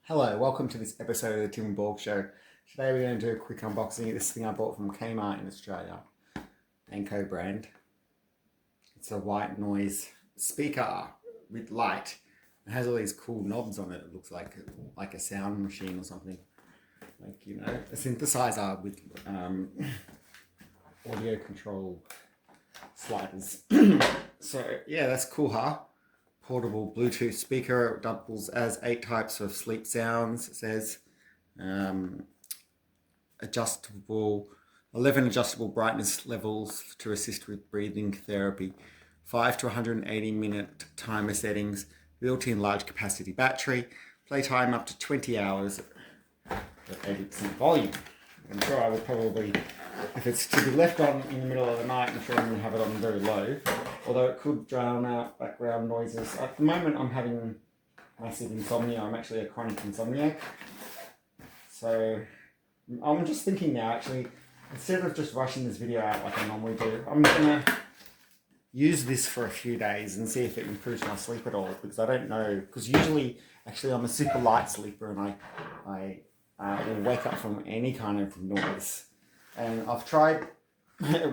Hello, welcome to this episode of the Tim and Borg Show. Today we're going to do a quick unboxing of this thing I bought from K-Mart in Australia. Anko brand. It's a white noise speaker with light. It has all these cool knobs on it. It looks like a sound machine or something. Like, you know, a synthesizer with audio control sliders. So yeah, that's cool, huh? Portable Bluetooth speaker. It doubles as 8 types of sleep sounds. It says 11 adjustable brightness levels to assist with breathing therapy, 5 to 180 minute timer settings, built-in large capacity battery, playtime up to 20 hours at 80% volume. I'm sure I would probably, if it's to be left on in the middle of the night, I'm sure I'm going to have it on very low, although it could drown out background noises. At the moment I'm having massive insomnia. I'm actually a chronic insomniac. So I'm just thinking now, actually, instead of just rushing this video out like I normally do, I'm going to use this for a few days and see if it improves my sleep at all, because I don't know, because usually, actually, I'm a super light sleeper and I will wake up from any kind of noise. And I've tried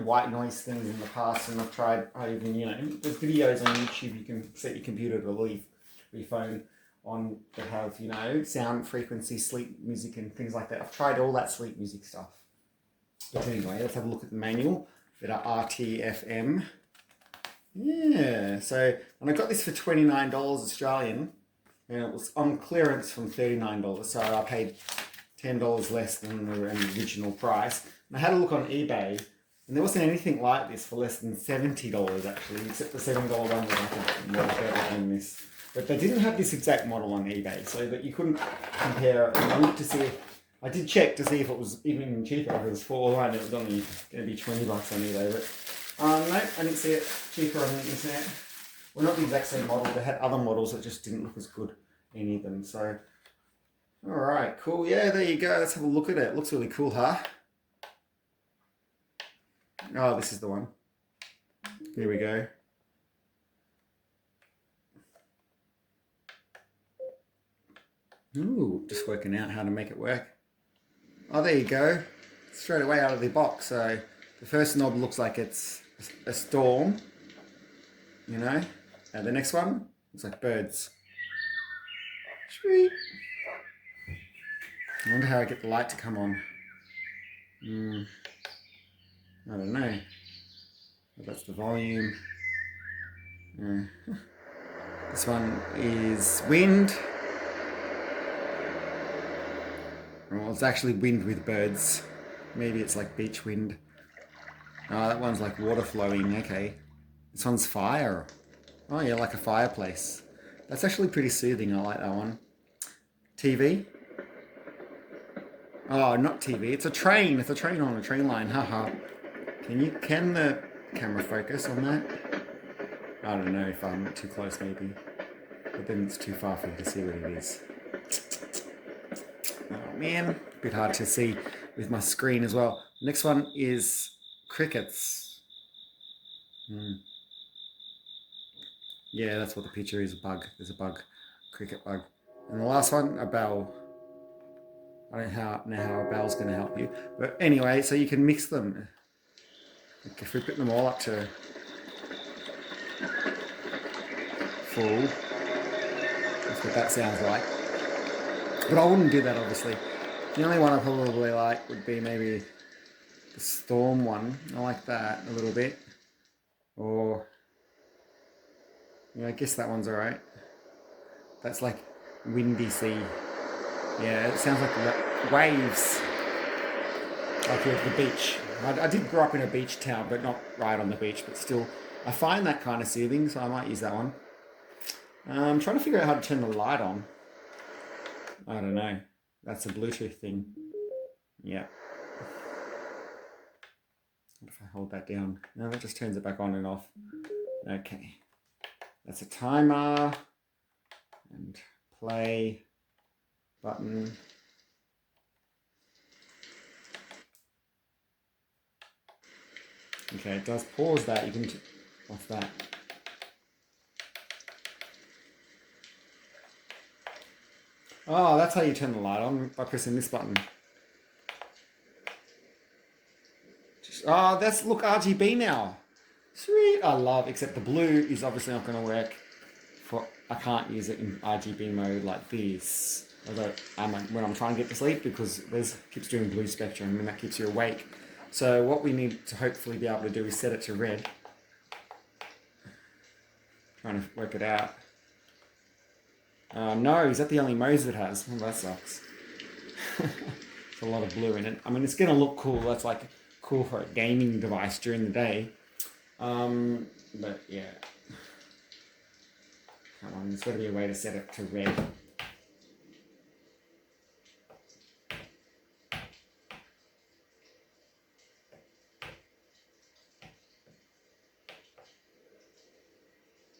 white noise things in the past, and I've tried, even, you know, there's videos on YouTube you can set your computer to leave your phone on that have, you know, sound frequency, sleep music and things like that. I've tried all that sleep music stuff. But anyway, let's have a look at the manual. Bit of RTFM. Yeah, so, and I got this for $29 Australian, and it was on clearance from $39, so I paid $10 less than the original price. And I had a look on eBay, and there wasn't anything like this for less than $70 actually, except the $7 one was like more better than this. But they didn't have this exact model on eBay, so that you couldn't compare. And I looked to see I did check to see if it was even cheaper. If it was $4.99, it was only going to be $20 on eBay. But no, I didn't see it cheaper on the internet. Well, not the exact same model. They had other models that just didn't look as good, any of them. So, all right, cool. Yeah, there you go. Let's have a look at it. It looks really cool, huh? Oh, this is the one. Here we go. Ooh, just working out how to make it work. Oh, there you go. Straight away out of the box. So the first knob looks like it's a storm, you know. And the next one looks like birds. Sweet. I wonder how I get the light to come on. I don't know. But that's the volume. This one is wind. Well, it's actually wind with birds. Maybe it's like beach wind. Oh, that one's like water flowing. Okay. This one's fire. Oh yeah, like a fireplace. That's actually pretty soothing. I like that one. TV. Oh, not TV. It's a train. It's a train on a train line. Haha. Can the camera focus on that? I don't know if I'm too close maybe. But then it's too far for you to see what it is. Oh man, a bit hard to see with my screen as well. Next one is crickets. Yeah, that's what the picture is, a bug. There's a bug, cricket bug. And the last one, a bell. I don't know how a bell's going to help you. But anyway, so you can mix them. If we put them all up to full, that's what that sounds like. But I wouldn't do that, obviously. The only one I probably like would be maybe the storm one. I like that a little bit. Or, yeah, I guess that one's alright. That's like windy sea. Yeah, it sounds like waves. Like you're at the beach. I did grow up in a beach town, but not right on the beach, but still. I find that kind of soothing, so I might use that one. I'm trying to figure out how to turn the light on. I don't know. That's a Bluetooth thing. Yeah. What if I hold that down? No, that just turns it back on and off. Okay. That's a timer. And play button. Okay, it does pause that. You can. What's that? Oh, that's how you turn the light on, by pressing this button. Oh, that's, look, RGB now. Sweet. I love, except the blue is obviously not going to work for, I can't use it in RGB mode like this. Although when I'm trying to get to sleep, because there's keeps doing blue spectrum and that keeps you awake. So what we need to hopefully be able to do is set it to red. Trying to work it out. No, is that the only modes it has? Oh, that sucks. There's a lot of blue in it. I mean, it's going to look cool. That's like cool for a gaming device during the day. But yeah. Come on, there's got to be a way to set it to red.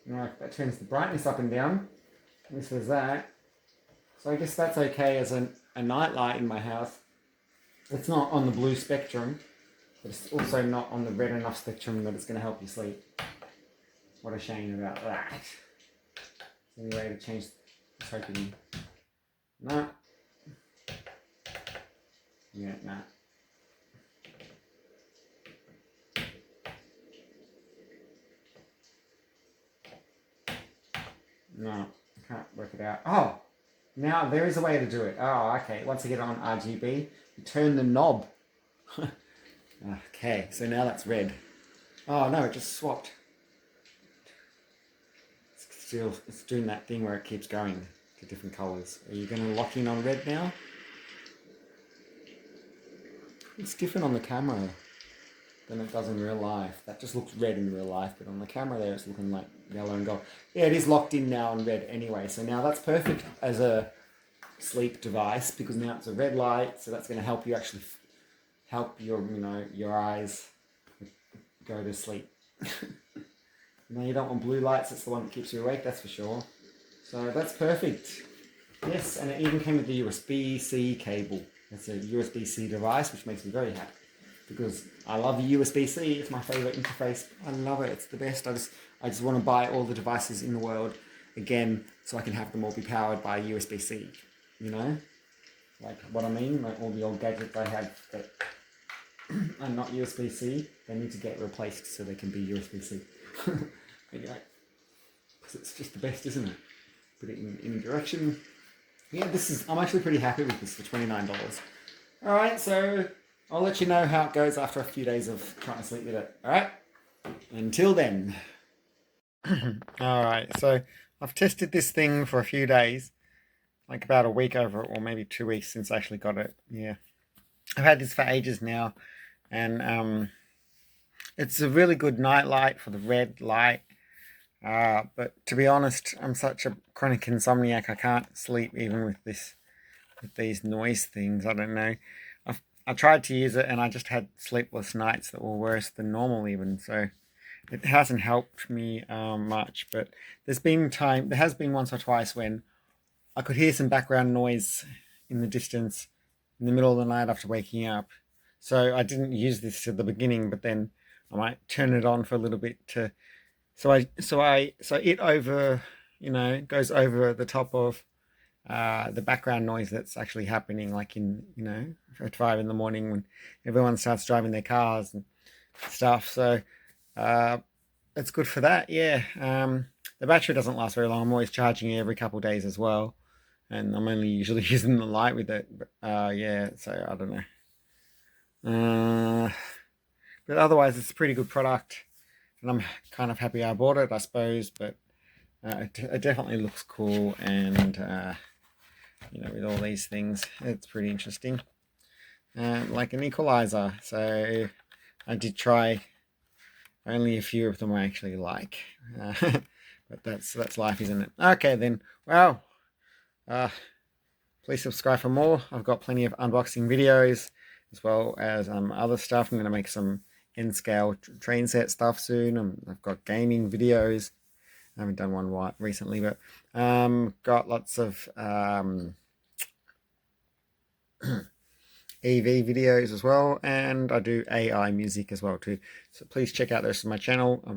Right, that turns the brightness up and down. This was that. So I guess that's okay as a night light in my house. It's not on the blue spectrum, but it's also not on the red enough spectrum that it's going to help you sleep. What a shame about that. Any way to change this? Hoping. No. Yeah, nah. No, I can't work it out. Oh, now there is a way to do it. Oh, okay. Once I get on RGB, you turn the knob. Okay, so now that's red. Oh no, it just swapped. It's doing that thing where it keeps going to different colours. Are you going to lock in on red now? It's different on the camera than it does in real life. That just looks red in real life, but on the camera there it's looking like yellow and gold. Yeah, it is locked in now on red anyway, so now that's perfect as a sleep device, because now it's a red light, so that's going to help you actually help your, your eyes go to sleep. No, you don't want blue lights, it's the one that keeps you awake, that's for sure. So that's perfect. Yes, and it even came with the USB-C cable. It's a USB-C device, which makes me very happy, because I love USB-C. It's my favorite interface. I love it. It's the best. I just want to buy all the devices in the world again, so I can have them all be powered by USB-C. You know, like what I mean. Like all the old gadgets I have that are not USB-C, they need to get replaced so they can be USB-C. Anyway, because it's just the best, isn't it? Put it in any direction. Yeah, I'm actually pretty happy with this for $29. All right, so I'll let you know how it goes after a few days of trying to sleep with it. All right? Until then. All right, so I've tested this thing for a few days, like about a week over it, or maybe 2 weeks since I actually got it. Yeah. I've had this for ages now, and it's a really good night light for the red light. But to be honest, I'm such a chronic insomniac, I can't sleep even with these noise things. I don't know. I tried to use it and I just had sleepless nights that were worse than normal even. So it hasn't helped me much. But there has been once or twice when I could hear some background noise in the distance in the middle of the night after waking up. So I didn't use this at the beginning, but then I might turn it on for a little bit so it over, goes over the top of the background noise that's actually happening, like at 5 in the morning when everyone starts driving their cars and stuff. So it's good for that. Yeah. The battery doesn't last very long. I'm always charging it every couple of days as well, and I'm only usually using the light with it. But yeah, so I don't know. But otherwise, it's a pretty good product, and I'm kind of happy I bought it, I suppose. But it definitely looks cool, and with all these things, it's pretty interesting. Like an equalizer. So I did try only a few of them I actually like. But that's life, isn't it? Okay then. Wow. Please subscribe for more. I've got plenty of unboxing videos as well as other stuff. I'm going to make some N-scale train set stuff soon. I've got gaming videos. I haven't done one recently, but got lots of EV videos as well, and I do AI music as well too. So please check out the rest of my channel. I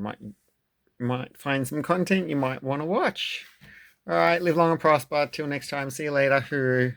might find some content you might want to watch. All right, live long and prosper. Till next time. See you later. Hooroo.